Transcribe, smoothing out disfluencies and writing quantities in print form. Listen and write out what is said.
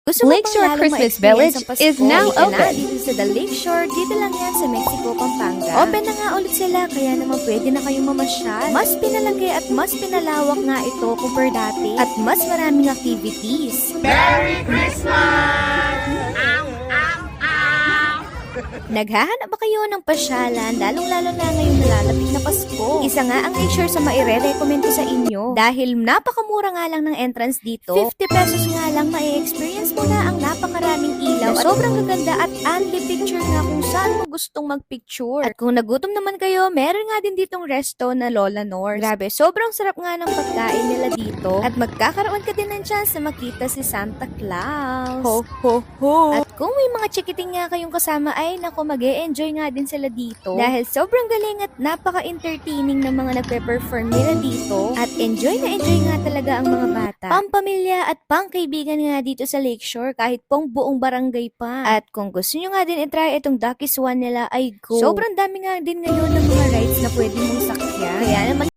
Gusto mo bang Lakeshore lalong Christmas ma-experience Village ang Pasko? is now Halika na open. dito sa The Lakeshore. Dito lang yan sa Mexico, Pampanga. Open na nga ulit sila, kaya naman pwede na kayong mamasyal. Mas pinalaki at mas pinalawak nga ito compare dati. At mas maraming activities. Naghahanap ba kayo ng pasyalan, lalong-lalo na ngayong nalalapit na Pasko? Isa nga ang Lakeshore sa maire-recommend ko sa inyo. Dahil napakamura nga lang ng entrance dito, 50 pesos nga lang ma-experience mo na ang napakaraming ilaw at sobrang gaganda at only picture nga kung saan mo gustong magpicture. At kung nagutom naman kayo, meron nga din ditong resto na Lola North. Grabe, sobrang sarap nga ng pagkain nila dito at magkakaroon ka din ng chance na makita si Santa Claus. Ho, ho, ho! At kung may mga chikiting nga kayong kasama ay naku, mag-e-enjoy nga din sila dito. Dahil sobrang galing at napaka-entertaining ng mga nagpe-perform nila dito. At enjoy na enjoy nga talaga ang mga bata. Pampamilya at pangkaibigan nga dito sa Lakeshore kahit pong buong barangay pa. At kung gusto nyo nga din i-try itong Ducky Swan nila ay go. Sobrang dami nga din ngayon ng mga rides na pwede mong sakyan. Kaya naman